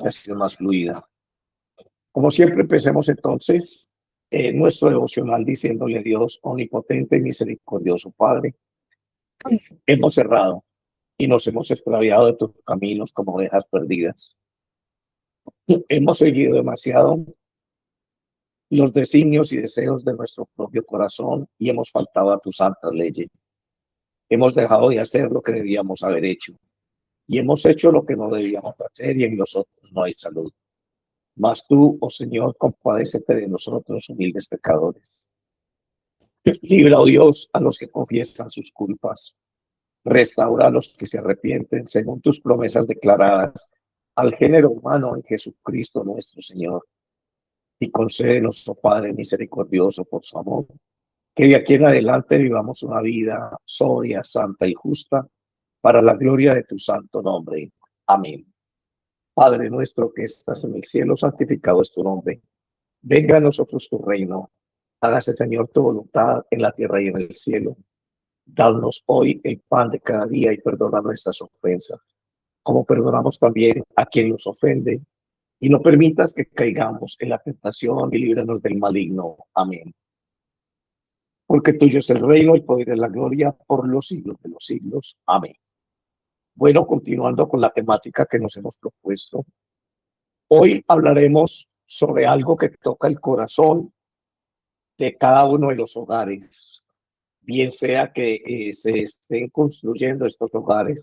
comunicación más fluida. Como siempre, empecemos entonces nuestro devocional diciéndole a Dios omnipotente y misericordioso Padre, hemos errado y nos hemos extraviado de tus caminos como ovejas perdidas. Hemos seguido demasiado los designios y deseos de nuestro propio corazón y hemos faltado a tus santas leyes. Hemos dejado de hacer lo que debíamos haber hecho y hemos hecho lo que no debíamos hacer y en nosotros no hay salud. Mas tú, oh Señor, compadécete de nosotros, humildes pecadores. Libra, oh Dios, a los que confiesan sus culpas. Restaura a los que se arrepienten según tus promesas declaradas al género humano en Jesucristo nuestro Señor. Y concédenos, oh Padre misericordioso, por su amor, que de aquí en adelante vivamos una vida sobria, santa y justa, para la gloria de tu santo nombre. Amén. Padre nuestro que estás en el cielo, santificado es tu nombre. Venga a nosotros tu reino. Hágase, Señor, tu voluntad en la tierra y en el cielo. Danos hoy el pan de cada día y perdona nuestras ofensas, como perdonamos también a quien nos ofende. Y no permitas que caigamos en la tentación y líbranos del maligno. Amén. Porque tuyo es el reino, el poder y la gloria por los siglos de los siglos. Amén. Bueno, continuando con la temática que nos hemos propuesto, hoy hablaremos sobre algo que toca el corazón de cada uno de los hogares, bien sea que se estén construyendo estos hogares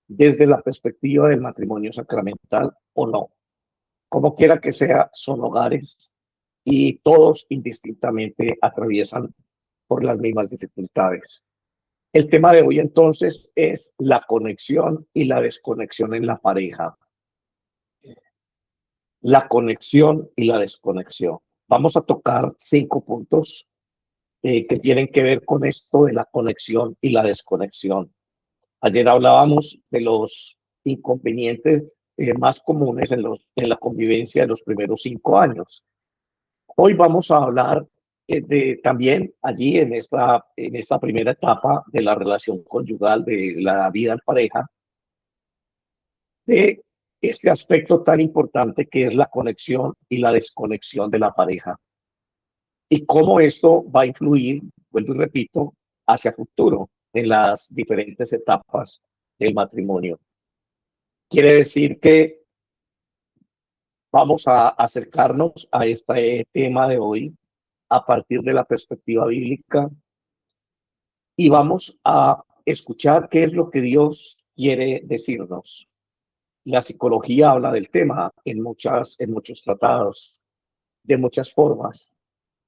desde la perspectiva del matrimonio sacramental o no. Como quiera que sea, son hogares y todos indistintamente atraviesan por las mismas dificultades. El tema de hoy entonces es la conexión y la desconexión en la pareja. La conexión y la desconexión. Vamos a tocar 5 puntos que tienen que ver con esto de la conexión y la desconexión. Ayer hablábamos de los inconvenientes más comunes en la convivencia de los primeros 5 años. Hoy vamos a hablar también allí en esta primera etapa de la relación conyugal, de la vida en pareja, de este aspecto tan importante que es la conexión y la desconexión de la pareja. Y cómo esto va a influir, vuelvo y repito, hacia futuro en las diferentes etapas del matrimonio. Quiere decir que vamos a acercarnos a este tema de hoy a partir de la perspectiva bíblica y vamos a escuchar qué es lo que Dios quiere decirnos. La psicología habla del tema en muchos tratados, de muchas formas,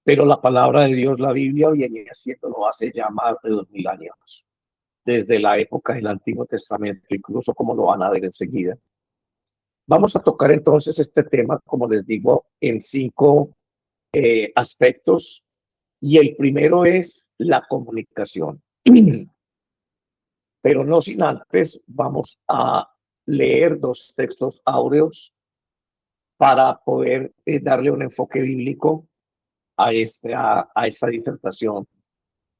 pero la palabra de Dios, la Biblia, viene haciéndolo hace ya más de 2000 años, desde la época del Antiguo Testamento, incluso como lo van a ver enseguida. Vamos a tocar entonces este tema, como les digo, en 5 aspectos, y el primero es la comunicación. Pero no sin antes, vamos a leer 2 textos áureos para poder darle un enfoque bíblico a esta disertación.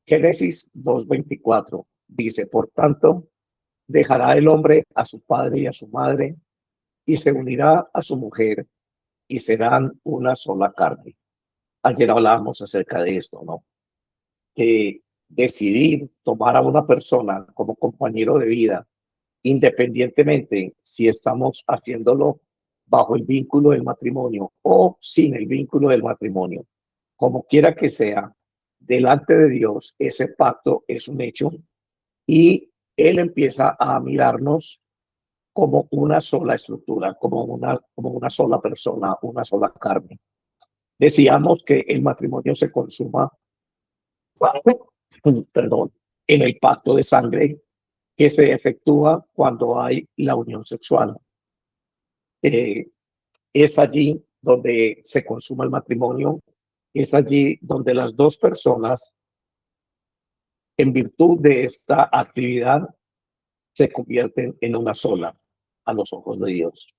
Génesis 2:24 dice: por tanto, dejará el hombre a su padre y a su madre y se unirá a su mujer y serán una sola carne. Ayer hablábamos acerca de esto, ¿no? Que decidir tomar a una persona como compañero de vida, independientemente si estamos haciéndolo bajo el vínculo del matrimonio o sin el vínculo del matrimonio, como quiera que sea, delante de Dios, ese pacto es un hecho y Él empieza a mirarnos como una sola estructura, como una sola persona, una sola carne. Decíamos que el matrimonio se consuma, perdón, en el pacto de sangre que se efectúa cuando hay la unión sexual. Es allí donde se consuma el matrimonio, es allí donde las 2 personas, en virtud de esta actividad, se convierten en una sola a los ojos de Dios.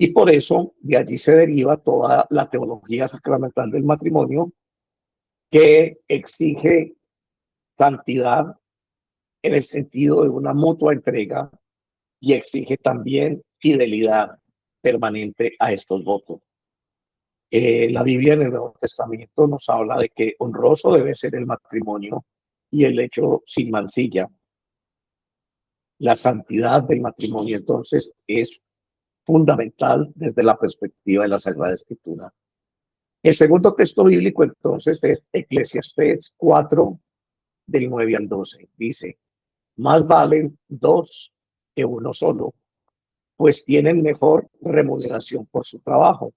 Y por eso de allí se deriva toda la teología sacramental del matrimonio, que exige santidad en el sentido de una mutua entrega y exige también fidelidad permanente a estos votos. La Biblia en el Nuevo Testamento nos habla de que honroso debe ser el matrimonio y el hecho sin mancilla. La santidad del matrimonio entonces es fundamental desde la perspectiva de la Sagrada Escritura. El segundo texto bíblico entonces es Eclesiastés 4 del 9 al 12. Dice, más valen dos que uno solo, pues tienen mejor remuneración por su trabajo,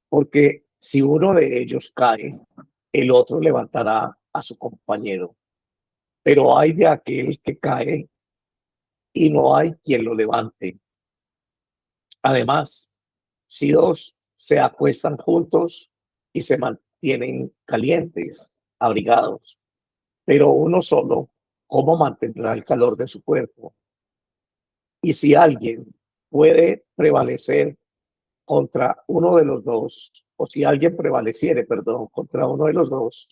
porque si uno de ellos cae, el otro levantará a su compañero. Pero hay de aquel que cae y no hay quien lo levante. Además, si dos se acuestan juntos y se mantienen calientes, abrigados, pero uno solo, ¿cómo mantendrá el calor de su cuerpo? Y si alguien puede prevalecer contra uno de los dos, o si alguien prevaleciere, perdón, contra uno de los dos,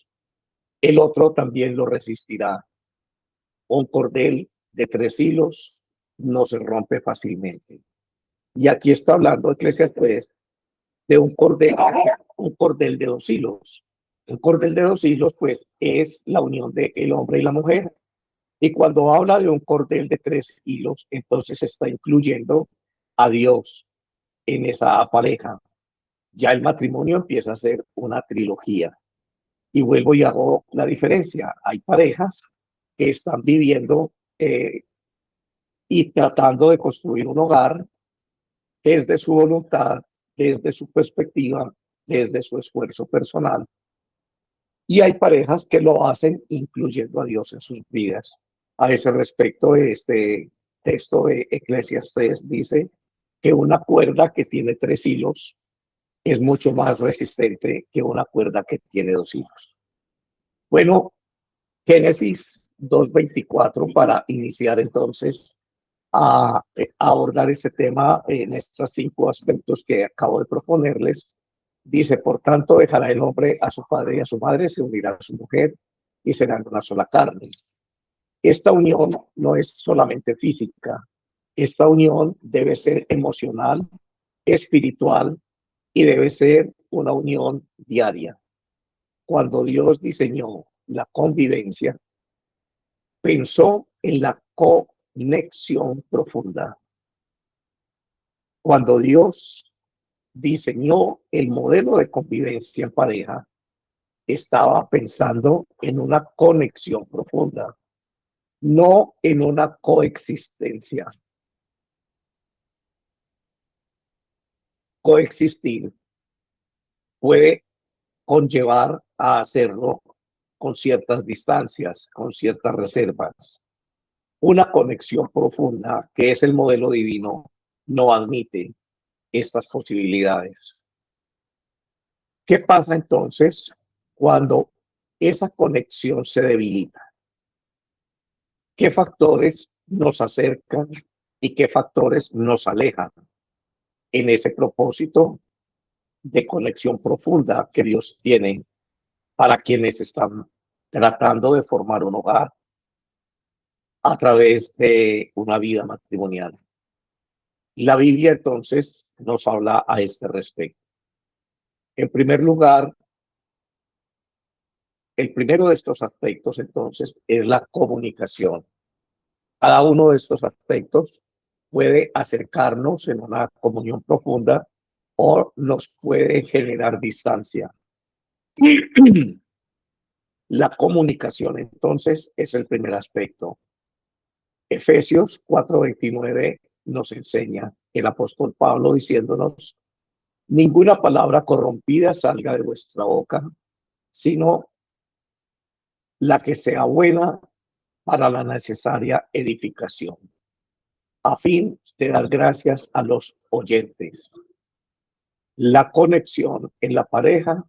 el otro también lo resistirá. Un cordel de 3 hilos no se rompe fácilmente. Y aquí está hablando Eclesiastés de un cordel de 2 hilos. Un cordel de 2 hilos, pues, es la unión del hombre y la mujer. Y cuando habla de un cordel de 3 hilos, entonces está incluyendo a Dios en esa pareja. Ya el matrimonio empieza a ser una trilogía. Y vuelvo y hago la diferencia. Hay parejas que están viviendo y tratando de construir un hogar desde su voluntad, desde su perspectiva, desde su esfuerzo personal. Y hay parejas que lo hacen incluyendo a Dios en sus vidas. A ese respecto, este texto de Eclesiastés dice que una cuerda que tiene 3 hilos es mucho más resistente que una cuerda que tiene 2 hilos. Bueno, Génesis 2:24 para iniciar entonces a abordar ese tema en estos 5 aspectos que acabo de proponerles. Dice, por tanto, dejará el hombre a su padre y a su madre, se unirá a su mujer y serán una sola carne. Esta unión no es solamente física, esta unión debe ser emocional, espiritual y debe ser una unión diaria. Cuando Dios diseñó la convivencia, pensó en la conexión profunda. Cuando Dios diseñó el modelo de convivencia en pareja, estaba pensando en una conexión profunda, no en una coexistencia. Coexistir puede conllevar a hacerlo con ciertas distancias, con ciertas reservas. Una conexión profunda, que es el modelo divino, no admite estas posibilidades. ¿Qué pasa entonces cuando esa conexión se debilita? ¿Qué factores nos acercan y qué factores nos alejan en ese propósito de conexión profunda que Dios tiene para quienes están tratando de formar un hogar a través de una vida matrimonial? La Biblia entonces nos habla a este respecto. En primer lugar, el primero de estos aspectos entonces es la comunicación. Cada uno de estos aspectos puede acercarnos en una comunión profunda o nos puede generar distancia. La comunicación entonces es el primer aspecto. Efesios 4:29 nos enseña el apóstol Pablo diciéndonos, ninguna palabra corrompida salga de vuestra boca, sino la que sea buena para la necesaria edificación, a fin de dar gracias a los oyentes. La conexión en la pareja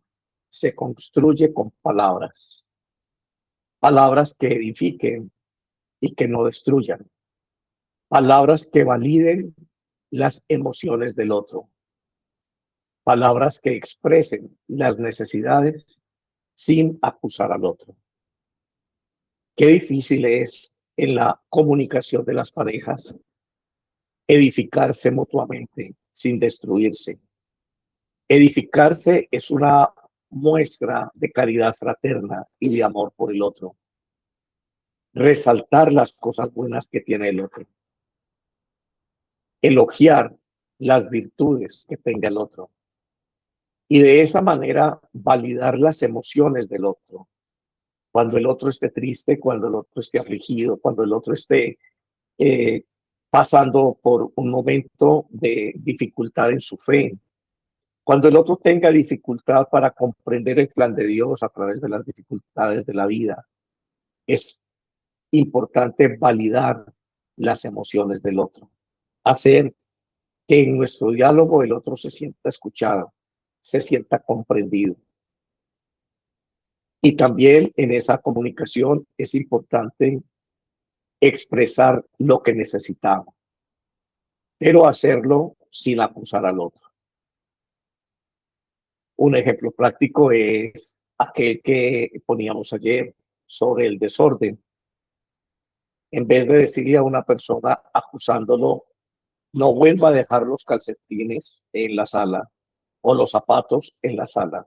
se construye con palabras, palabras que edifiquen y que no destruyan, palabras que validen las emociones del otro, palabras que expresen las necesidades sin acusar al otro. Qué difícil es en la comunicación de las parejas edificarse mutuamente, sin destruirse. Edificarse es una muestra de caridad fraterna y de amor por el otro. Resaltar las cosas buenas que tiene el otro. Elogiar las virtudes que tenga el otro. Y de esa manera validar las emociones del otro. Cuando el otro esté triste, cuando el otro esté afligido, cuando el otro esté pasando por un momento de dificultad en su fe, cuando el otro tenga dificultad para comprender el plan de Dios a través de las dificultades de la vida, es importante validar las emociones del otro, hacer que en nuestro diálogo el otro se sienta escuchado, se sienta comprendido. Y también en esa comunicación es importante expresar lo que necesitamos, pero hacerlo sin acusar al otro. Un ejemplo práctico es aquel que poníamos ayer sobre el desorden. En vez de decirle a una persona acusándolo, no vuelva a dejar los calcetines en la sala o los zapatos en la sala.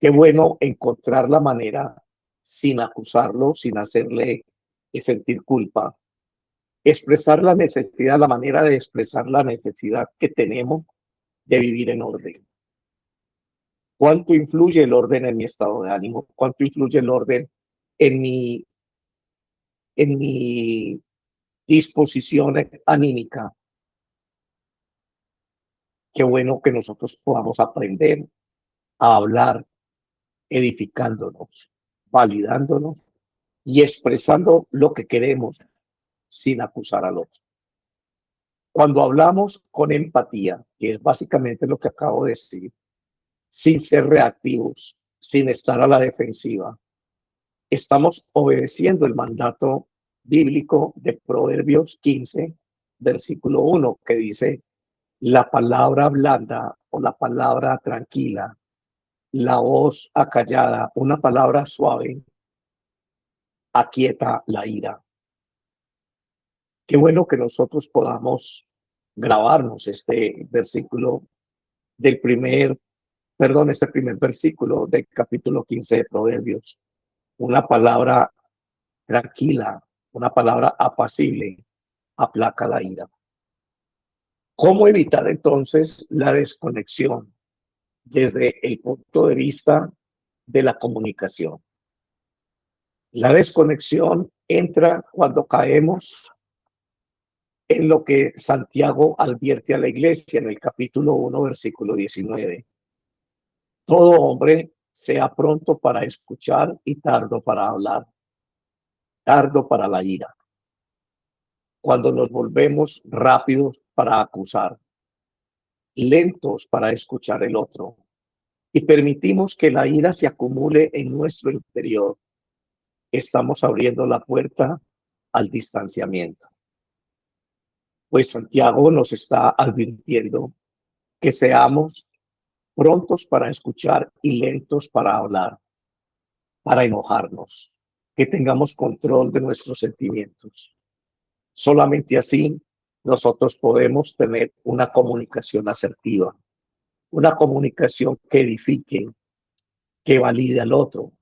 Qué bueno encontrar la manera, sin acusarlo, sin hacerle sentir culpa, expresar la necesidad, la manera de expresar la necesidad que tenemos de vivir en orden. ¿Cuánto influye el orden en mi estado de ánimo? ¿Cuánto influye el orden en mi disposición anímica? Qué bueno que nosotros podamos aprender a hablar edificándonos, validándonos y expresando lo que queremos sin acusar al otro. Cuando hablamos con empatía, que es básicamente lo que acabo de decir, sin ser reactivos, sin estar a la defensiva, estamos obedeciendo el mandato bíblico de Proverbios 15, versículo 1, que dice, la palabra blanda o la palabra tranquila, la voz acallada, una palabra suave, aquieta la ira. Qué bueno que nosotros podamos grabarnos este versículo este primer versículo del capítulo 15 de Proverbios. Una palabra tranquila, una palabra apacible, aplaca la ira. ¿Cómo evitar entonces la desconexión desde el punto de vista de la comunicación? La desconexión entra cuando caemos en lo que Santiago advierte a la iglesia en el capítulo 1, versículo 19. Todo hombre sea pronto para escuchar y tardo para hablar, tardo para la ira. Cuando nos volvemos rápidos para acusar, lentos para escuchar el otro y permitimos que la ira se acumule en nuestro interior, estamos abriendo la puerta al distanciamiento. Pues Santiago nos está advirtiendo que seamos prontos para escuchar y lentos para hablar, para enojarnos, que tengamos control de nuestros sentimientos. Solamente así nosotros podemos tener una comunicación asertiva, una comunicación que edifique, que valide al otro.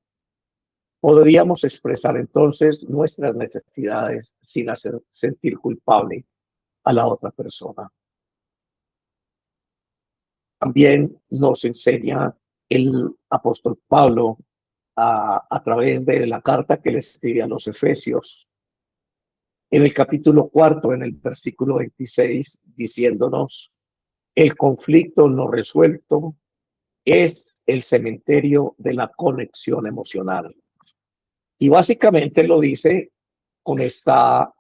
Podríamos expresar entonces nuestras necesidades sin hacer sentir culpable a la otra persona. También nos enseña el apóstol Pablo a través de la carta que le escribe a los Efesios, en el capítulo 4, en el versículo 26, diciéndonos, el conflicto no resuelto es el cementerio de la conexión emocional. Y básicamente lo dice con esta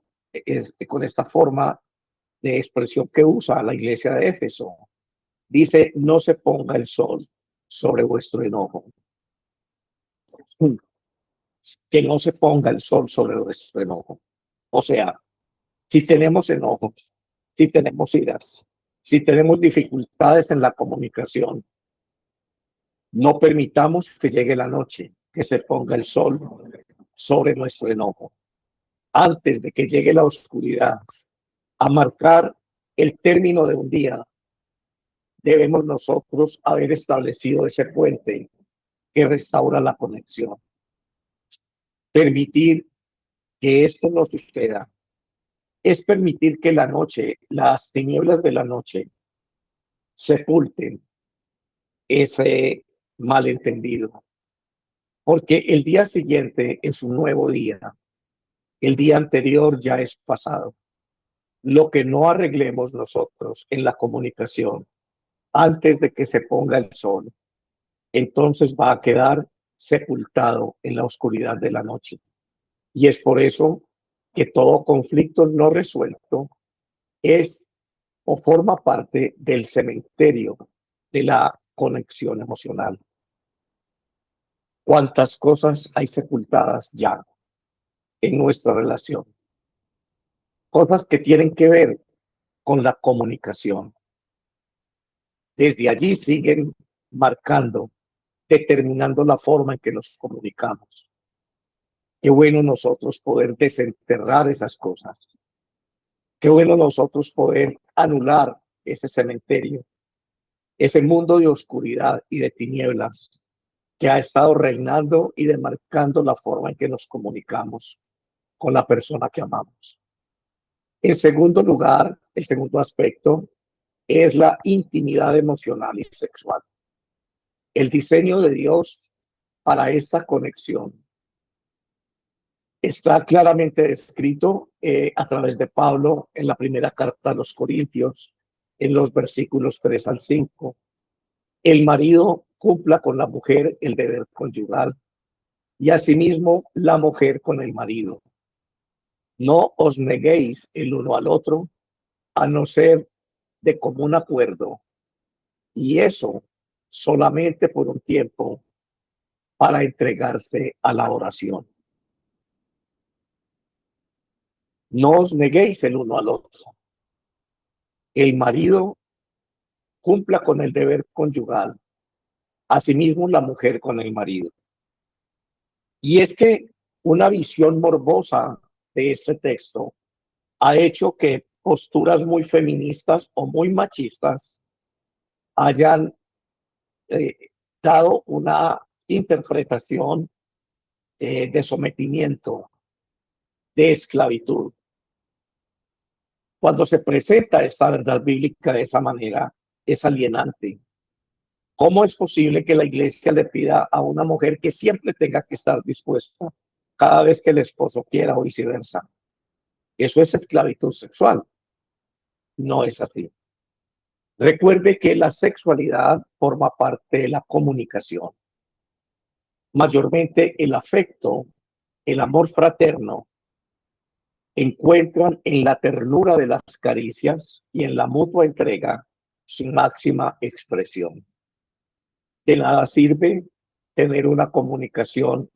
forma de expresión que usa la iglesia de Éfeso. Dice, no se ponga el sol sobre vuestro enojo. Que no se ponga el sol sobre nuestro enojo. O sea, si tenemos enojos, si tenemos iras, si tenemos dificultades en la comunicación, no permitamos que llegue la noche, que se ponga el sol sobre nuestro enojo. Antes de que llegue la oscuridad, a marcar el término de un día, debemos nosotros haber establecido ese puente que restaura la conexión. Permitir que esto no suceda es permitir que la noche, las tinieblas de la noche, sepulten ese malentendido, porque el día siguiente es un nuevo día, el día anterior ya es pasado. Lo que no arreglemos nosotros en la comunicación antes de que se ponga el sol, entonces va a quedar sepultado en la oscuridad de la noche. Y es por eso que todo conflicto no resuelto es o forma parte del cementerio de la conexión emocional. ¿Cuántas cosas hay sepultadas ya en nuestra relación? Cosas que tienen que ver con la comunicación. Desde allí siguen marcando, determinando la forma en que nos comunicamos. Qué bueno nosotros poder desenterrar esas cosas. Qué bueno nosotros poder anular ese cementerio, ese mundo de oscuridad y de tinieblas que ha estado reinando y demarcando la forma en que nos comunicamos con la persona que amamos. En segundo lugar, el segundo aspecto es la intimidad emocional y sexual. El diseño de Dios para esta conexión está claramente descrito a través de Pablo en la primera carta a los Corintios, en los versículos 3 al 5. El marido cumpla con la mujer el deber conyugal y asimismo la mujer con el marido. No os neguéis el uno al otro, a no ser de común acuerdo, y eso solamente por un tiempo para entregarse a la oración. No os neguéis el uno al otro. El marido cumpla con el deber conyugal, asimismo la mujer con el marido. Y es que una visión morbosa de este texto ha hecho que posturas muy feministas o muy machistas hayan eh, dado una interpretación de sometimiento, de esclavitud. Cuando se presenta esta verdad bíblica de esa manera, es alienante. ¿Cómo es posible que la iglesia le pida a una mujer que siempre tenga que estar dispuesta cada vez que el esposo quiera o viceversa? Eso es esclavitud sexual. No es así. Recuerde que la sexualidad forma parte de la comunicación. Mayormente el afecto, el amor fraterno, encuentran en la ternura de las caricias y en la mutua entrega su máxima expresión. De nada sirve tener una comunicación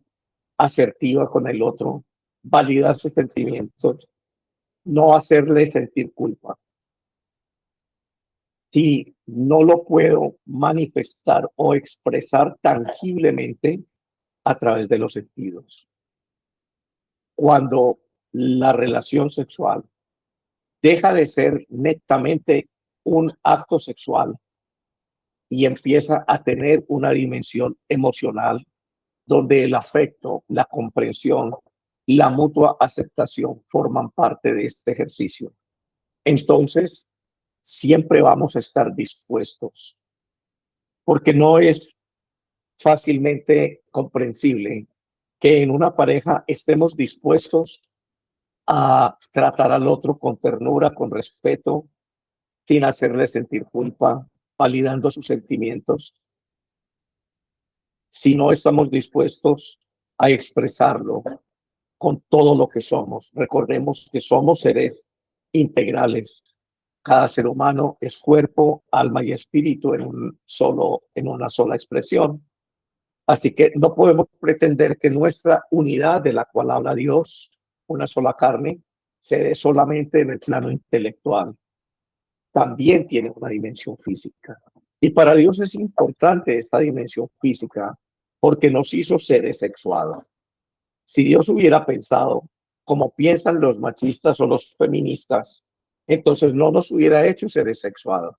asertiva con el otro, validar sus sentimientos, no hacerle sentir culpa. Si no lo puedo manifestar o expresar tangiblemente a través de los sentidos. Cuando la relación sexual deja de ser netamente un acto sexual y empieza a tener una dimensión emocional donde el afecto, la comprensión y la mutua aceptación forman parte de este ejercicio. Entonces, siempre vamos a estar dispuestos, porque no es fácilmente comprensible que en una pareja estemos dispuestos a tratar al otro con ternura, con respeto, sin hacerle sentir culpa, validando sus sentimientos. Si no estamos dispuestos a expresarlo con todo lo que somos, recordemos que somos seres integrales. Cada ser humano es cuerpo, alma y espíritu en una sola expresión. Así que no podemos pretender que nuestra unidad de la cual habla Dios, una sola carne, se dé solamente en el plano intelectual. También tiene una dimensión física. Y para Dios es importante esta dimensión física porque nos hizo seres sexuados. Si Dios hubiera pensado como piensan los machistas o los feministas, entonces no nos hubiera hecho seres sexuados.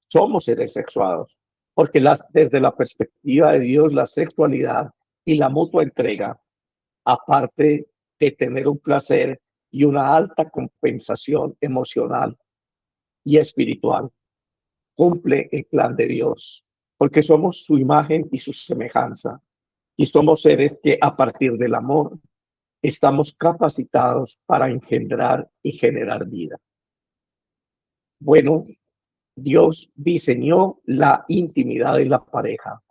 somos seres sexuados, porque desde la perspectiva de Dios, la sexualidad y la mutua entrega, aparte de tener un placer y una alta compensación emocional y espiritual, cumple el plan de Dios, porque somos su imagen y su semejanza, y somos seres que a partir del amor estamos capacitados para engendrar y generar vida. Bueno, Dios diseñó la intimidad de la pareja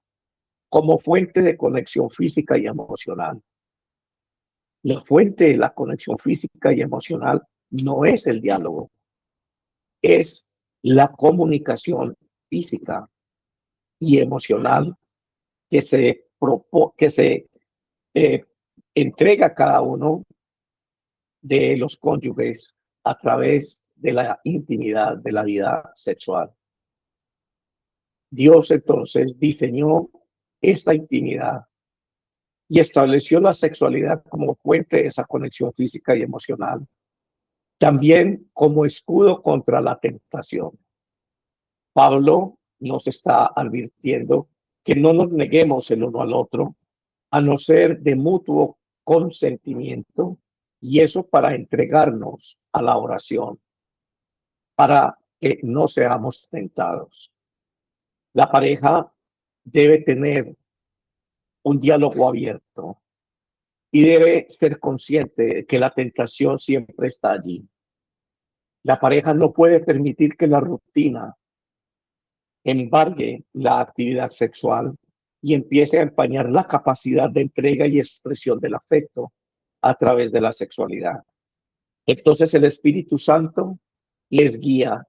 como fuente de conexión física y emocional. La fuente de la conexión física y emocional no es el diálogo, es la comunicación física y emocional que se eh, entrega a cada uno de los cónyuges a través de la intimidad de la vida sexual. Dios entonces diseñó esta intimidad y estableció la sexualidad como fuente de esa conexión física y emocional, también como escudo contra la tentación. Pablo nos está advirtiendo que no nos neguemos el uno al otro, a no ser de mutuo consentimiento, y eso para entregarnos a la oración, para que no seamos tentados. La pareja debe tener un diálogo abierto y debe ser consciente de que la tentación siempre está allí. La pareja no puede permitir que la rutina embargue la actividad sexual y empiece a empañar la capacidad de entrega y expresión del afecto a través de la sexualidad. Entonces el Espíritu Santo les guía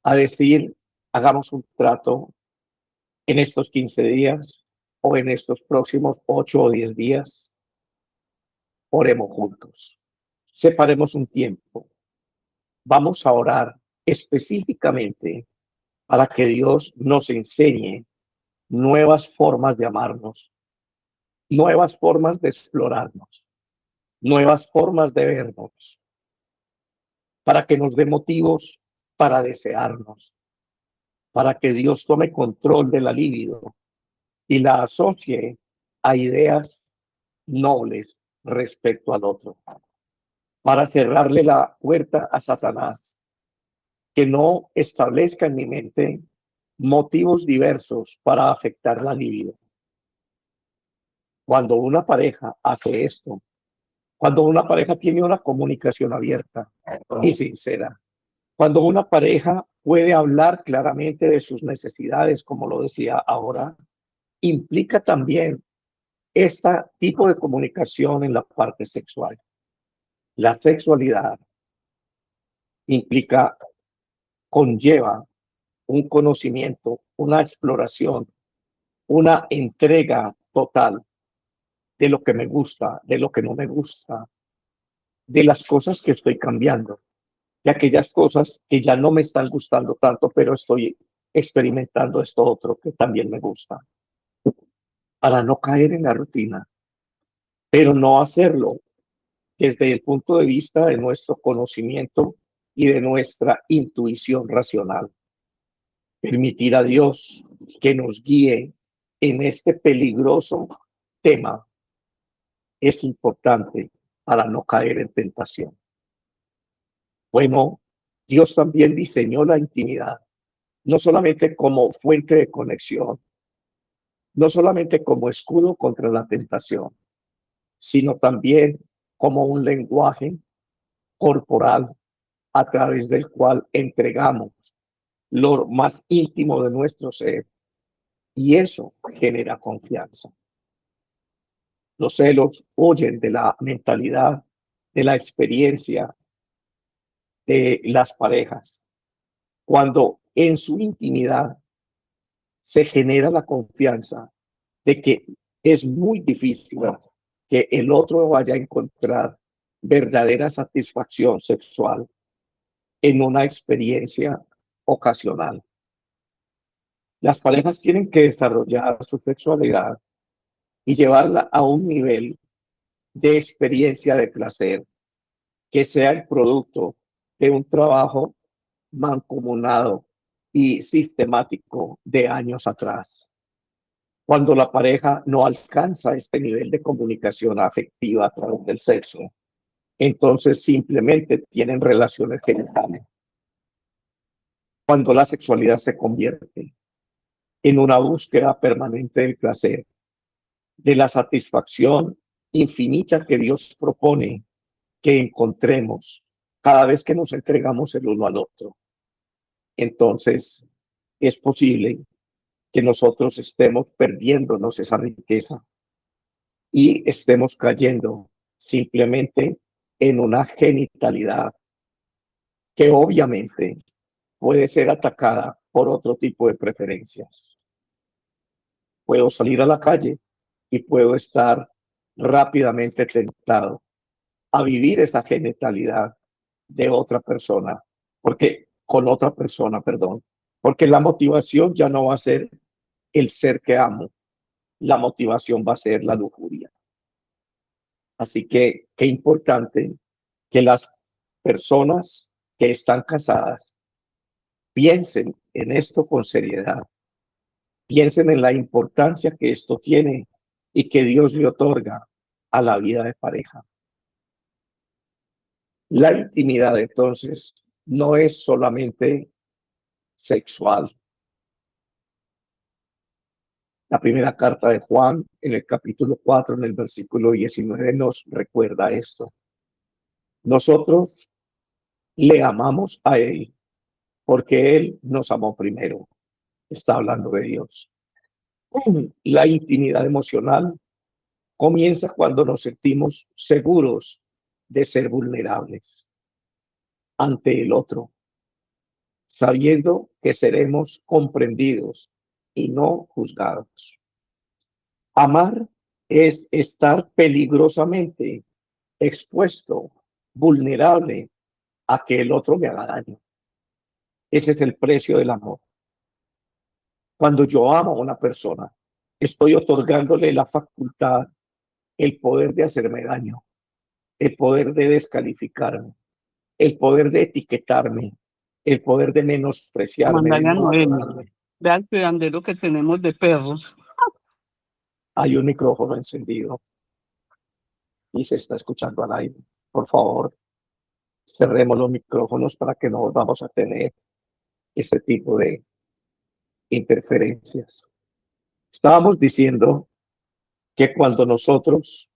a decir, hagamos un trato en estos 15 días o en estos próximos 8 o 10 días, oremos juntos, separemos un tiempo, vamos a orar específicamente para que Dios nos enseñe nuevas formas de amarnos, nuevas formas de explorarnos, nuevas formas de vernos, para que nos dé motivos para desearnos, para que Dios tome control de la libido y la asocie a ideas nobles respecto al otro, para cerrarle la puerta a Satanás, que no establezca en mi mente motivos diversos para afectar la libido. Cuando una pareja hace esto, cuando una pareja tiene una comunicación abierta y sincera, cuando una pareja puede hablar claramente de sus necesidades, como lo decía ahora, implica también este tipo de comunicación en la parte sexual. La sexualidad implica, conlleva un conocimiento, una exploración, una entrega total de lo que me gusta, de lo que no me gusta, de las cosas que estoy cambiando, de aquellas cosas que ya no me están gustando tanto, pero estoy experimentando esto otro que también me gusta, para no caer en la rutina, pero no hacerlo desde el punto de vista de nuestro conocimiento y de nuestra intuición racional. Permitir a Dios que nos guíe en este peligroso tema es importante para no caer en tentación. Bueno, Dios también diseñó la intimidad, no solamente como fuente de conexión, no solamente como escudo contra la tentación, sino también como un lenguaje corporal a través del cual entregamos lo más íntimo de nuestro ser, y eso genera confianza. Los celos huyen de la mentalidad, de la experiencia de las parejas, cuando en su intimidad se genera la confianza de que es muy difícil que el otro vaya a encontrar verdadera satisfacción sexual en una experiencia ocasional. Las parejas tienen que desarrollar su sexualidad y llevarla a un nivel de experiencia de placer que sea el producto de un trabajo mancomunado y sistemático de años atrás. Cuando la pareja no alcanza este nivel de comunicación afectiva a través del sexo, entonces simplemente tienen relaciones genitales. Cuando la sexualidad se convierte en una búsqueda permanente del placer, de la satisfacción infinita que Dios propone que encontremos cada vez que nos entregamos el uno al otro, entonces es posible que nosotros estemos perdiéndonos esa riqueza y estemos cayendo simplemente en una genitalidad que obviamente puede ser atacada por otro tipo de preferencias. Puedo salir a la calle y puedo estar rápidamente tentado a vivir esa genitalidad de otra persona, porque la motivación ya no va a ser el ser que amo, la motivación va a ser la lujuria. Así que qué importante que las personas que están casadas piensen en esto con seriedad, piensen en la importancia que esto tiene y que Dios le otorga a la vida de pareja. La intimidad, entonces, no es solamente sexual. La primera carta de Juan, en el capítulo 4, en el versículo 19, nos recuerda esto. Nosotros le amamos a Él porque Él nos amó primero. Está hablando de Dios. La intimidad emocional comienza cuando nos sentimos seguros de ser vulnerables ante el otro, sabiendo que seremos comprendidos y no juzgados. Amar es estar peligrosamente expuesto, vulnerable a que el otro me haga daño. Ese es el precio del amor. Cuando yo amo a una persona, estoy otorgándole la facultad, el poder de hacerme daño, el poder de descalificarme, el poder de etiquetarme, el poder de menospreciarme, de Mandale a no Noemi. valorarme. Vea el cuidandero que tenemos de perros. Hay un micrófono encendido y se está escuchando al aire. Por favor, cerremos los micrófonos para que no volvamos a tener ese tipo de interferencias. Estábamos diciendo que cuando nosotros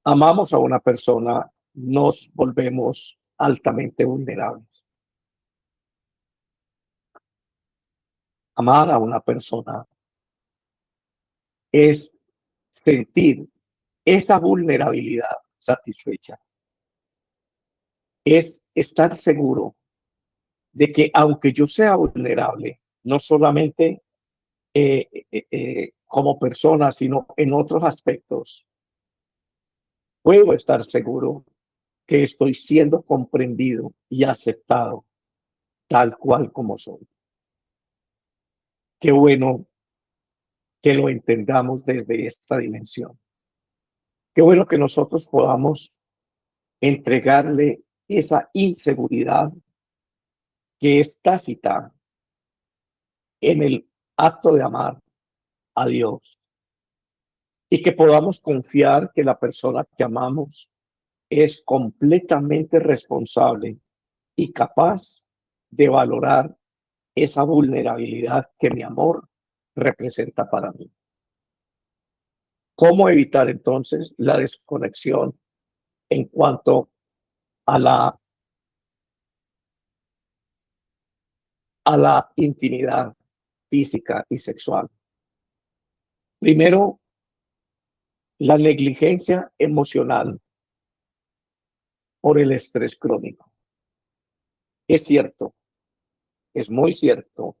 amamos a una persona, nos volvemos altamente vulnerables. Amar a una persona es sentir esa vulnerabilidad satisfecha. Es estar seguro de que aunque yo sea vulnerable, no solamente como persona, sino en otros aspectos, puedo estar seguro que estoy siendo comprendido y aceptado tal cual como soy. Qué bueno que lo entendamos desde esta dimensión. Qué bueno que nosotros podamos entregarle esa inseguridad que es tácita en el acto de amar a Dios y que podamos confiar que la persona que amamos es completamente responsable y capaz de valorar esa vulnerabilidad que mi amor representa para mí. ¿Cómo evitar entonces la desconexión en cuanto a la intimidad física y sexual? Primero, la negligencia emocional por el estrés crónico. Es cierto, es muy cierto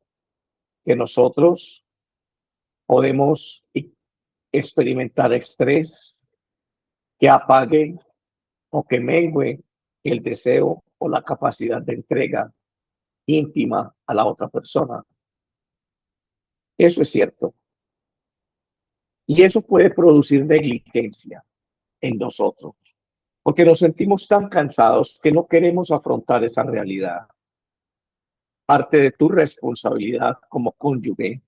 que nosotros podemos experimentar estrés que apague o que mengue el deseo o la capacidad de entrega íntima a la otra persona. Eso es cierto. Y eso puede producir negligencia en nosotros, porque nos sentimos tan cansados que no queremos afrontar esa realidad. Parte de tu responsabilidad como cónyuge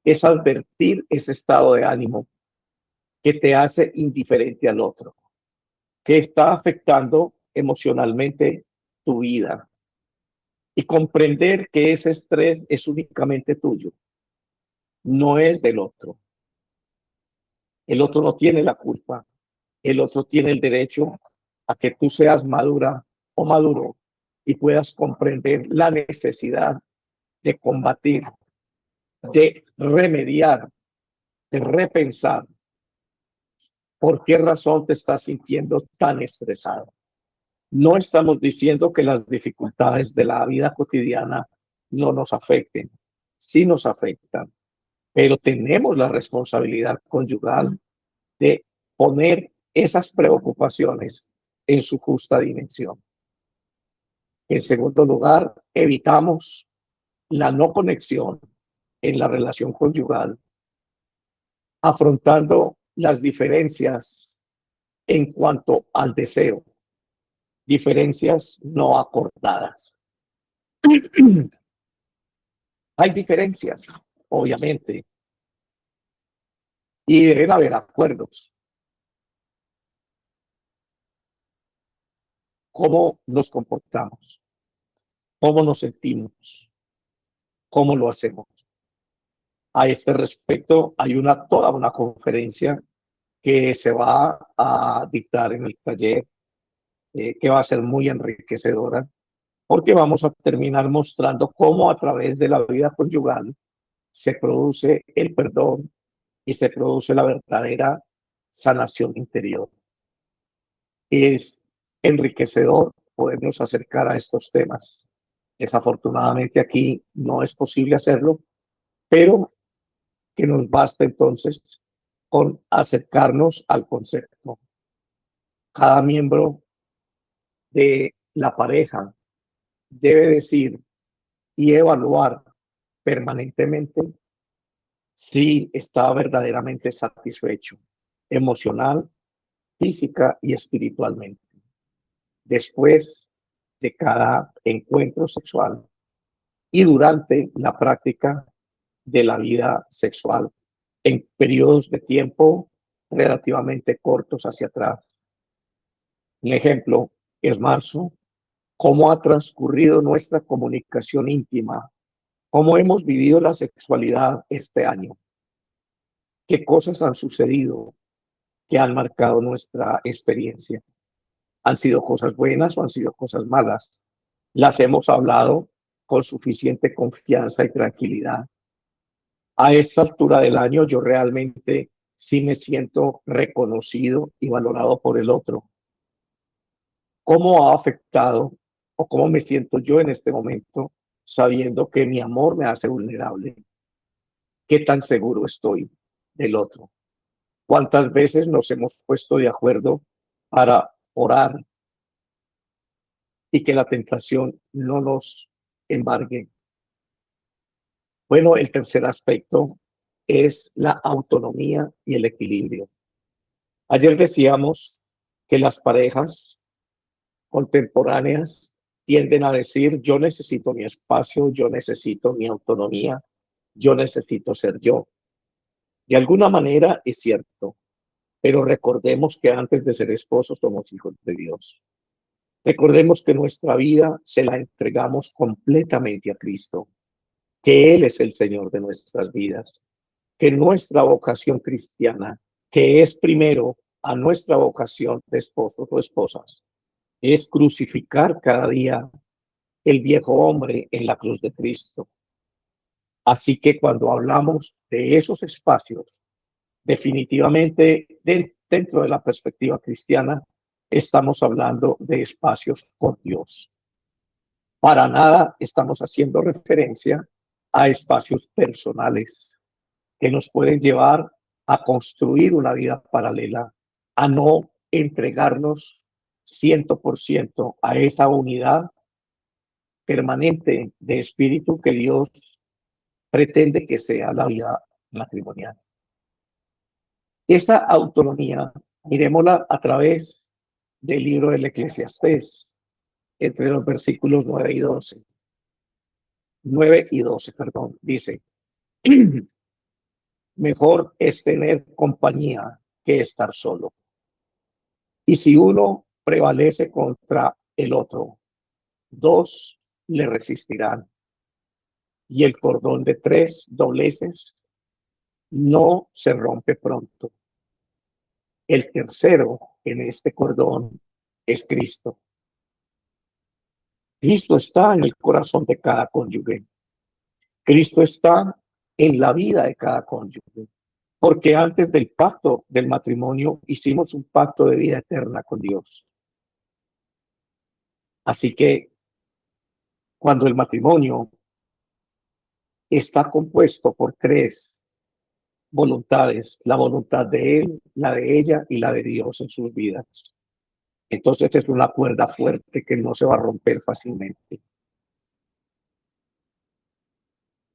es advertir ese estado de ánimo que te hace indiferente al otro, que está afectando emocionalmente tu vida, y comprender que ese estrés es únicamente tuyo, no es del otro. El otro no tiene la culpa, el otro tiene el derecho a que tú seas madura o maduro y puedas comprender la necesidad de combatir, de remediar, de repensar por qué razón te estás sintiendo tan estresado. No estamos diciendo que las dificultades de la vida cotidiana no nos afecten, sí nos afectan, pero tenemos la responsabilidad conyugal de poner esas preocupaciones en su justa dimensión. En segundo lugar, evitamos la no conexión en la relación conyugal, afrontando las diferencias en cuanto al deseo, diferencias no acordadas. Hay diferencias, obviamente, y deben haber acuerdos. ¿Cómo nos comportamos? ¿Cómo nos sentimos? ¿Cómo lo hacemos? A este respecto, hay toda una conferencia que se va a dictar en el taller, que va a ser muy enriquecedora, porque vamos a terminar mostrando cómo a través de la vida conyugal se produce el perdón y se produce la verdadera sanación interior. Es enriquecedor podernos acercar a estos temas. Desafortunadamente aquí no es posible hacerlo, pero que nos basta entonces con acercarnos al concepto. Cada miembro de la pareja debe decir y evaluar permanentemente si está verdaderamente satisfecho emocional, física y espiritualmente después de cada encuentro sexual y durante la práctica de la vida sexual en periodos de tiempo relativamente cortos hacia atrás. Un ejemplo es marzo, cómo ha transcurrido nuestra comunicación íntima, cómo hemos vivido la sexualidad este año, qué cosas han sucedido que han marcado nuestra experiencia. ¿Han sido cosas buenas o han sido cosas malas? Las hemos hablado con suficiente confianza y tranquilidad. A esta altura del año yo realmente sí me siento reconocido y valorado por el otro. ¿Cómo ha afectado o cómo me siento yo en este momento sabiendo que mi amor me hace vulnerable? ¿Qué tan seguro estoy del otro? ¿Cuántas veces nos hemos puesto de acuerdo para orar y que la tentación no nos embargue? Bueno, el tercer aspecto es la autonomía y el equilibrio. Ayer decíamos que las parejas contemporáneas tienden a decir, yo necesito mi espacio, yo necesito mi autonomía, yo necesito ser yo. De alguna manera es cierto, pero recordemos que antes de ser esposos somos hijos de Dios. Recordemos que nuestra vida se la entregamos completamente a Cristo, que Él es el Señor de nuestras vidas, que nuestra vocación cristiana, que es primero a nuestra vocación de esposos o esposas, es crucificar cada día el viejo hombre en la cruz de Cristo. Así que cuando hablamos de esos espacios, definitivamente dentro de la perspectiva cristiana, estamos hablando de espacios con Dios. Para nada estamos haciendo referencia a espacios personales que nos pueden llevar a construir una vida paralela, a no entregarnos 100% a esa unidad permanente de espíritu que Dios pretende que sea la vida matrimonial. Esa autonomía, miremosla a través del libro del Eclesiastés, entre los versículos 9 y 12. 9 y 12, perdón, dice, mejor es tener compañía que estar solo. Y si uno prevalece contra el otro, dos le resistirán. Y el cordón de tres dobleces no se rompe pronto. El tercero en este cordón es Cristo. Cristo está en el corazón de cada cónyuge. Cristo está en la vida de cada cónyuge. Porque antes del pacto del matrimonio hicimos un pacto de vida eterna con Dios. Así que cuando el matrimonio está compuesto por tres voluntades, la voluntad de él, la de ella y la de Dios en sus vidas, entonces es una cuerda fuerte que no se va a romper fácilmente.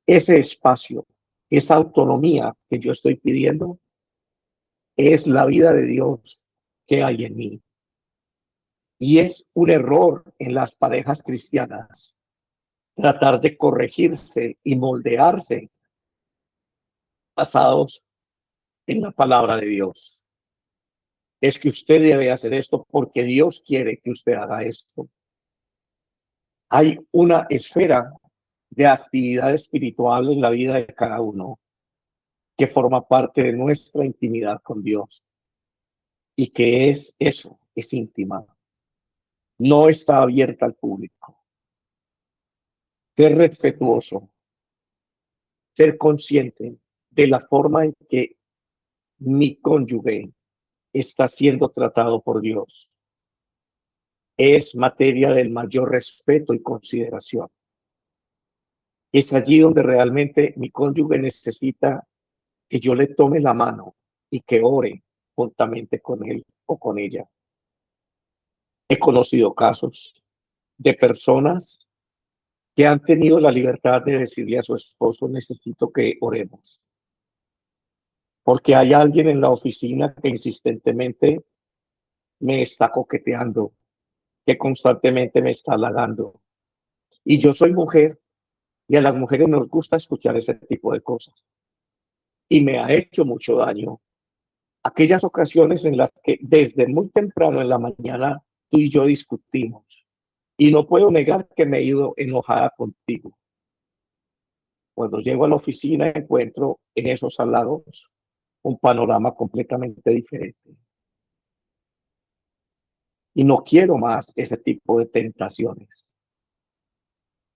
Ese espacio, esa autonomía que yo estoy pidiendo, es la vida de Dios que hay en mí. Y es un error en las parejas cristianas tratar de corregirse y moldearse basados en la palabra de Dios. Es que usted debe hacer esto porque Dios quiere que usted haga esto. Hay una esfera de actividad espiritual en la vida de cada uno que forma parte de nuestra intimidad con Dios y que es eso, es íntima. No está abierta al público. Ser respetuoso, ser consciente de la forma en que mi cónyuge está siendo tratado por Dios. Es materia del mayor respeto y consideración. Es allí donde realmente mi cónyuge necesita que yo le tome la mano y que ore juntamente con él o con ella. He conocido casos de personas que han tenido la libertad de decirle a su esposo, necesito que oremos. Porque hay alguien en la oficina que insistentemente me está coqueteando, que constantemente me está halagando. Y yo soy mujer y a las mujeres nos gusta escuchar ese tipo de cosas. Y me ha hecho mucho daño. Aquellas ocasiones en las que desde muy temprano en la mañana tú y yo discutimos. Y no puedo negar que me he ido enojada contigo. Cuando llego a la oficina encuentro en esos halagos un panorama completamente diferente. Y no quiero más ese tipo de tentaciones.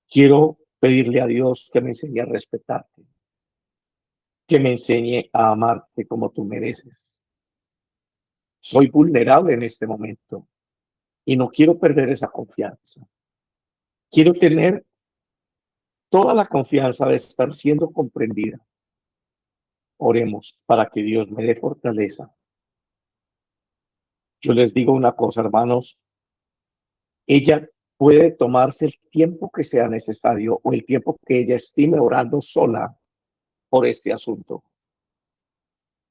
Quiero pedirle a Dios que me enseñe a respetarte, que me enseñe a amarte como tú mereces. Soy vulnerable en este momento y no quiero perder esa confianza. Quiero tener toda la confianza de estar siendo comprendida. Oremos para que Dios me dé fortaleza. Yo les digo una cosa, hermanos, ella puede tomarse el tiempo que sea necesario o el tiempo que ella estime orando sola por este asunto.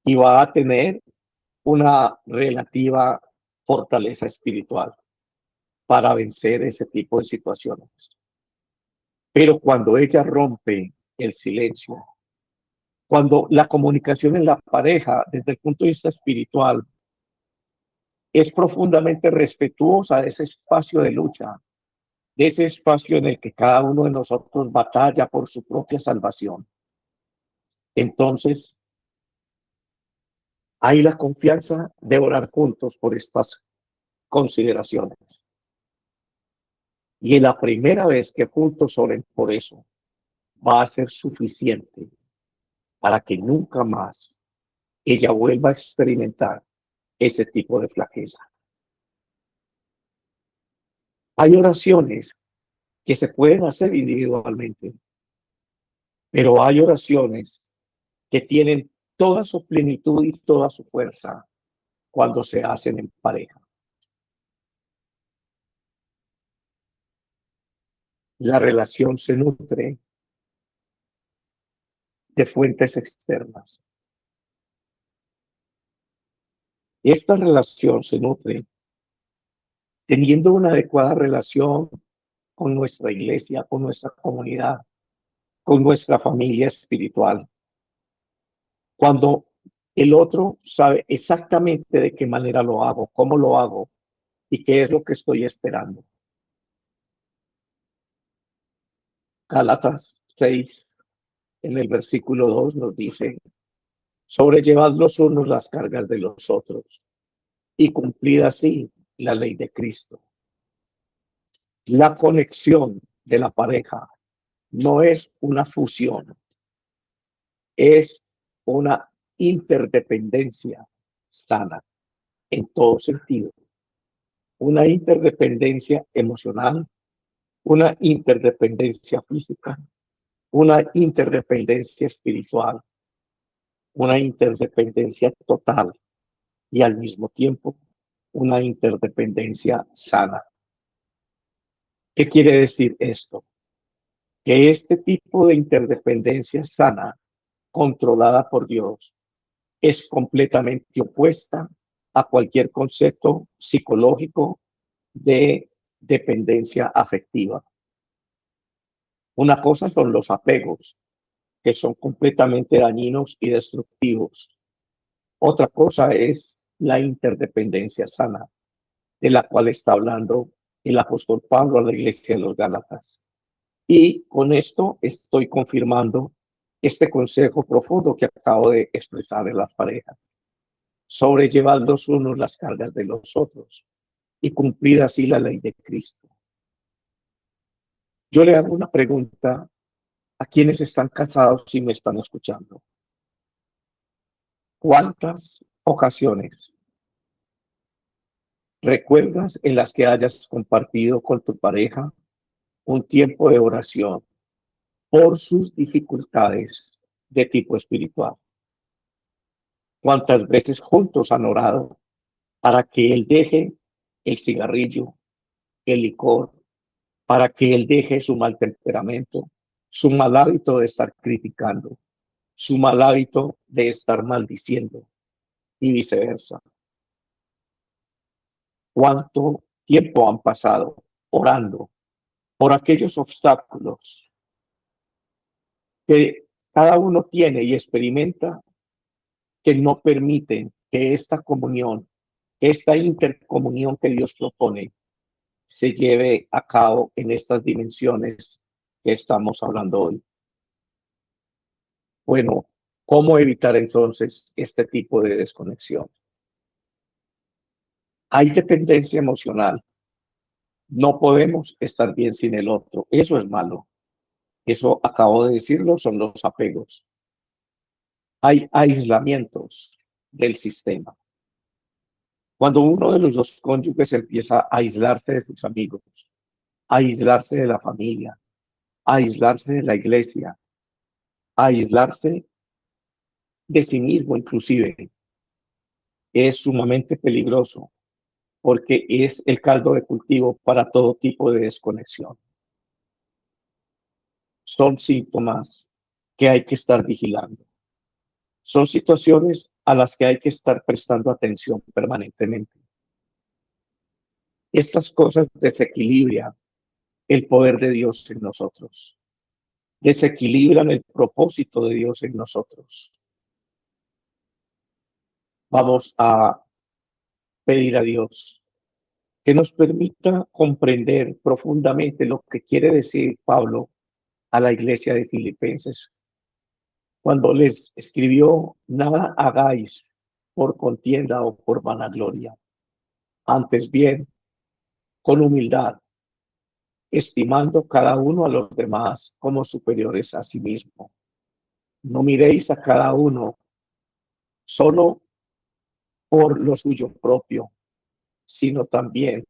Y va a tener una relativa fortaleza espiritual para vencer ese tipo de situaciones. Pero cuando ella rompe el silencio, cuando la comunicación en la pareja desde el punto de vista espiritual es profundamente respetuosa de ese espacio de lucha, de ese espacio en el que cada uno de nosotros batalla por su propia salvación, entonces hay la confianza de orar juntos por estas consideraciones. Y en la primera vez que juntos oren por eso, va a ser suficiente para que nunca más ella vuelva a experimentar ese tipo de flaqueza. Hay oraciones que se pueden hacer individualmente, pero hay oraciones que tienen toda su plenitud y toda su fuerza cuando se hacen en pareja. La relación se nutre de fuentes externas. Esta relación se nutre teniendo una adecuada relación con nuestra iglesia, con nuestra comunidad, con nuestra familia espiritual. Cuando el otro sabe exactamente de qué manera lo hago, cómo lo hago y qué es lo que estoy esperando. Gálatas 6, en el versículo 2 nos dice: sobrellevad los unos las cargas de los otros y cumplid así la ley de Cristo. La conexión de la pareja no es una fusión, es una interdependencia sana en todo sentido. Una interdependencia emocional, una interdependencia física, una interdependencia espiritual, una interdependencia total y al mismo tiempo una interdependencia sana. ¿Qué quiere decir esto? Que este tipo de interdependencia sana, controlada por Dios, es completamente opuesta a cualquier concepto psicológico de dependencia afectiva. Una cosa son los apegos, que son completamente dañinos y destructivos. Otra cosa es la interdependencia sana, de la cual está hablando el apóstol Pablo a la iglesia de los Gálatas. Y con esto estoy confirmando este consejo profundo que acabo de expresar en las parejas. Sobrellevad los unos las cargas de los otros y cumplid así la ley de Cristo. Yo le hago una pregunta a quienes están casados y me están escuchando. ¿Cuántas ocasiones recuerdas en las que hayas compartido con tu pareja un tiempo de oración por sus dificultades de tipo espiritual? ¿Cuántas veces juntos han orado para que él deje el cigarrillo, el licor, para que él deje su mal temperamento, su mal hábito de estar criticando, su mal hábito de estar maldiciendo y viceversa? ¿Cuánto tiempo han pasado orando por aquellos obstáculos que cada uno tiene y experimenta, que no permiten que esta comunión, esta intercomunión que Dios propone, se lleve a cabo en estas dimensiones que estamos hablando hoy? Bueno, ¿cómo evitar entonces este tipo de desconexión? Hay dependencia emocional. No podemos estar bien sin el otro. Eso es malo. Eso, acabo de decirlo, son los apegos. Hay aislamientos del sistema. Cuando uno de los dos cónyuges empieza a aislarse de sus amigos, a aislarse de la familia, a aislarse de la iglesia, a aislarse de sí mismo inclusive, es sumamente peligroso porque es el caldo de cultivo para todo tipo de desconexión. Son síntomas que hay que estar vigilando. Son situaciones a las que hay que estar prestando atención permanentemente. Estas cosas desequilibran el poder de Dios en nosotros, desequilibran el propósito de Dios en nosotros. Vamos a pedir a Dios que nos permita comprender profundamente lo que quiere decir Pablo a la iglesia de Filipenses cuando les escribió: nada hagáis por contienda o por vanagloria, antes bien con humildad, estimando cada uno a los demás como superiores a sí mismo. No miréis a cada uno solo por lo suyo propio, sino también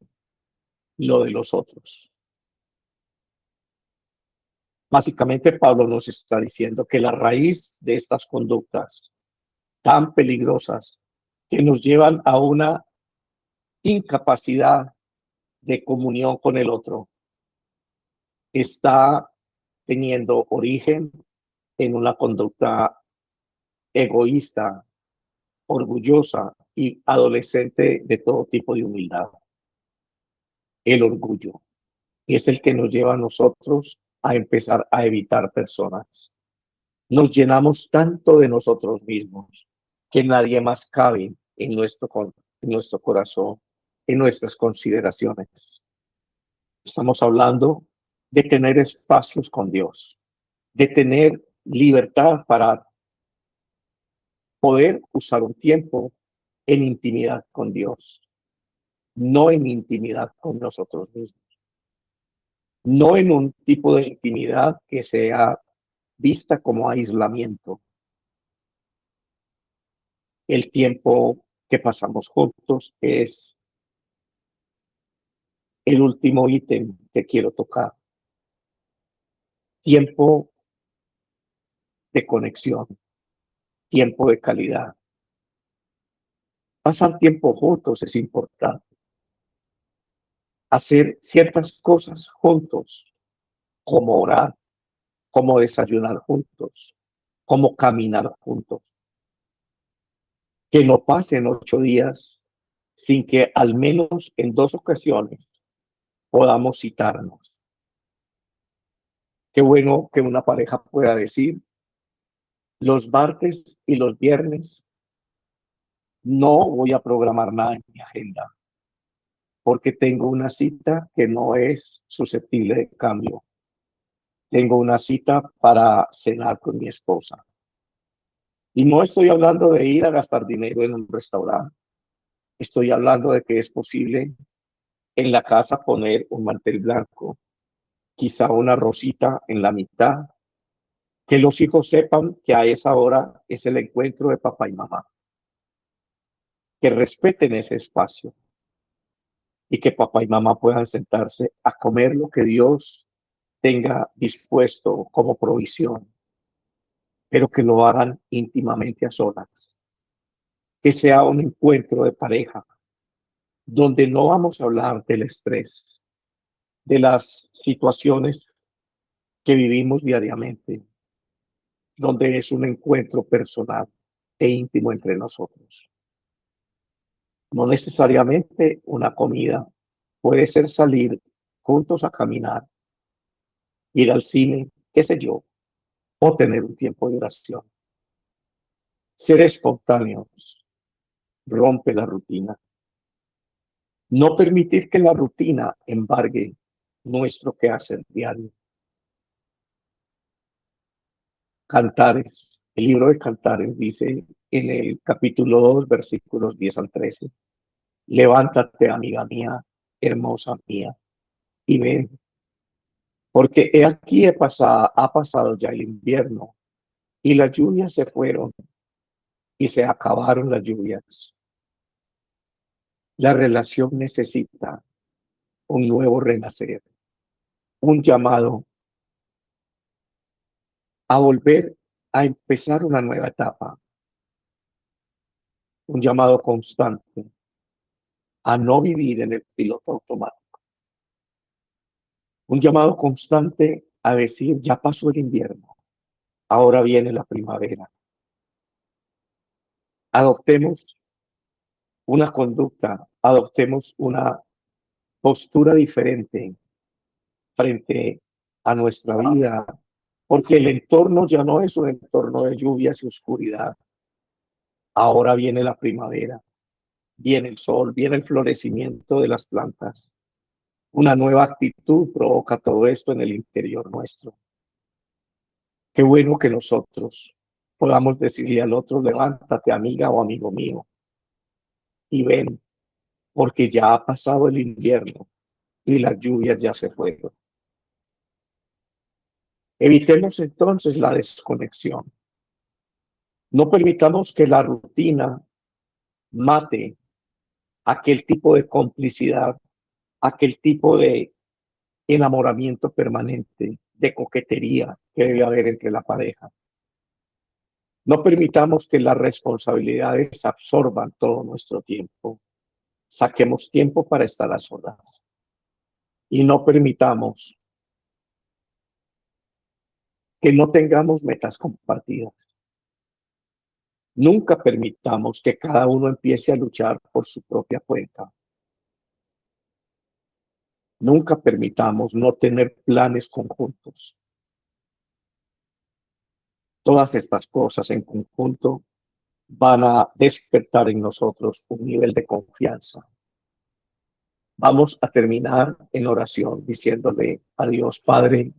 lo de los otros. Básicamente, Pablo nos está diciendo que la raíz de estas conductas tan peligrosas que nos llevan a una incapacidad de comunión con el otro está teniendo origen en una conducta egoísta, orgullosa y adolescente de todo tipo de humildad. El orgullo es el que nos lleva a nosotros a empezar a evitar personas. Nos llenamos tanto de nosotros mismos que nadie más cabe en nuestro corazón, en nuestras consideraciones. Estamos hablando de tener espacios con Dios, de tener libertad para poder usar un tiempo en intimidad con Dios, no en intimidad con nosotros mismos, no en un tipo de intimidad que sea vista como aislamiento. El tiempo que pasamos juntos es el último ítem que quiero tocar. Tiempo de conexión, tiempo de calidad. Pasar tiempo juntos es importante. Hacer ciertas cosas juntos, como orar, como desayunar juntos, como caminar juntos. Que no pasen 8 días sin que al menos en 2 ocasiones podamos citarnos. Qué bueno que una pareja pueda decir, los martes y los viernes no voy a programar nada en mi agenda porque tengo una cita que no es susceptible de cambio. Tengo una cita para cenar con mi esposa. Y no estoy hablando de ir a gastar dinero en un restaurante. Estoy hablando de que es posible en la casa poner un mantel blanco, quizá una rosita en la mitad, que los hijos sepan que a esa hora es el encuentro de papá y mamá, que respeten ese espacio y que papá y mamá puedan sentarse a comer lo que Dios tenga dispuesto como provisión, pero que lo hagan íntimamente a solas, que sea un encuentro de pareja, donde no vamos a hablar del estrés, de las situaciones que vivimos diariamente, donde es un encuentro personal e íntimo entre nosotros. No necesariamente una comida, puede ser salir juntos a caminar, ir al cine, qué sé yo, o tener un tiempo de oración. Ser espontáneos rompe la rutina. No permitir que la rutina embargue nuestro quehacer diario. Cantares, el libro de Cantares dice en el capítulo 2, versículos 10 al 13, levántate, amiga mía, hermosa mía, y ven, porque he aquí ha pasado ya el invierno, y las lluvias se fueron, y se acabaron las lluvias. La relación necesita un nuevo renacer, un llamado a volver a empezar una nueva etapa, un llamado constante a no vivir en el piloto automático, un llamado constante a decir, ya pasó el invierno, ahora viene la primavera. Adoptemos una conducta, adoptemos una postura diferente frente a nuestra vida, porque el entorno ya no es un entorno de lluvias y oscuridad. Ahora viene la primavera, viene el sol, viene el florecimiento de las plantas. Una nueva actitud provoca todo esto en el interior nuestro. Qué bueno que nosotros podamos decirle al otro, levántate, amiga o amigo mío, y ven, porque ya ha pasado el invierno y las lluvias ya se fueron. Evitemos entonces la desconexión. No permitamos que la rutina mate aquel tipo de complicidad, aquel tipo de enamoramiento permanente, de coquetería que debe haber entre la pareja. No permitamos que las responsabilidades absorban todo nuestro tiempo. Saquemos tiempo para estar a solas. Y no permitamos que no tengamos metas compartidas. Nunca permitamos que cada uno empiece a luchar por su propia cuenta. Nunca permitamos no tener planes conjuntos. Todas estas cosas en conjunto van a despertar en nosotros un nivel de confianza. Vamos a terminar en oración diciéndole a Dios, Padre,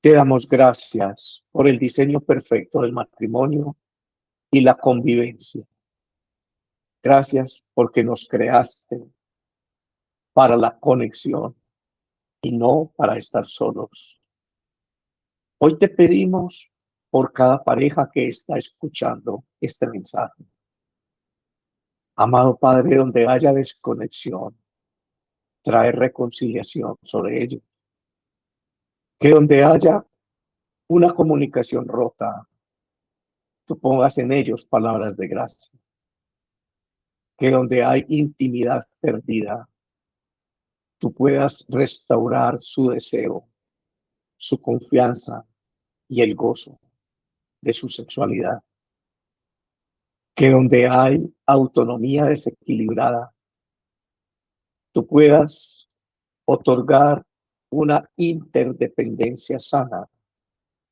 te damos gracias por el diseño perfecto del matrimonio y la convivencia. Gracias porque nos creaste para la conexión y no para estar solos. Hoy te pedimos por cada pareja que está escuchando este mensaje. Amado Padre, donde haya desconexión, trae reconciliación sobre ellos. Que donde haya una comunicación rota, tú pongas en ellos palabras de gracia. Que donde hay intimidad perdida, tú puedas restaurar su deseo, su confianza y el gozo de su sexualidad. Que donde hay autonomía desequilibrada, tú puedas otorgar una interdependencia sana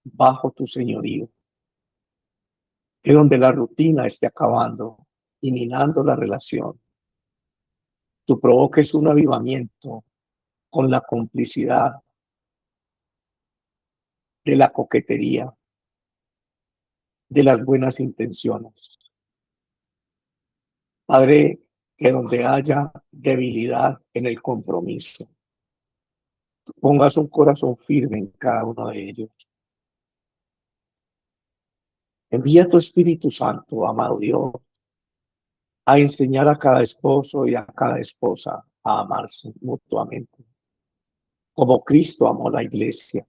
bajo tu señorío. Que donde la rutina esté acabando y minando la relación, tú provoques un avivamiento con la complicidad de la coquetería, de las buenas intenciones. Padre, que donde haya debilidad en el compromiso, pongas un corazón firme en cada uno de ellos. Envía tu Espíritu Santo, amado Dios, a enseñar a cada esposo y a cada esposa a amarse mutuamente, como Cristo amó la iglesia.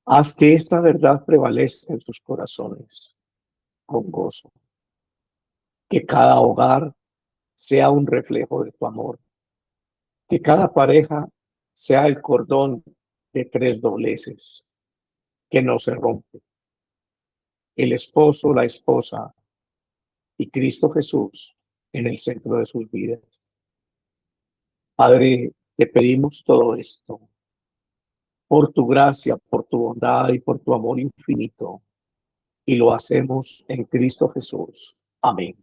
Haz que esta verdad prevalezca en sus corazones con gozo. Que cada hogar sea un reflejo de tu amor. Que cada pareja sea el cordón de tres dobleces que no se rompe. El esposo, la esposa y Cristo Jesús en el centro de sus vidas. Padre, te pedimos todo esto por tu gracia, por tu bondad y por tu amor infinito. Y lo hacemos en Cristo Jesús. Amén.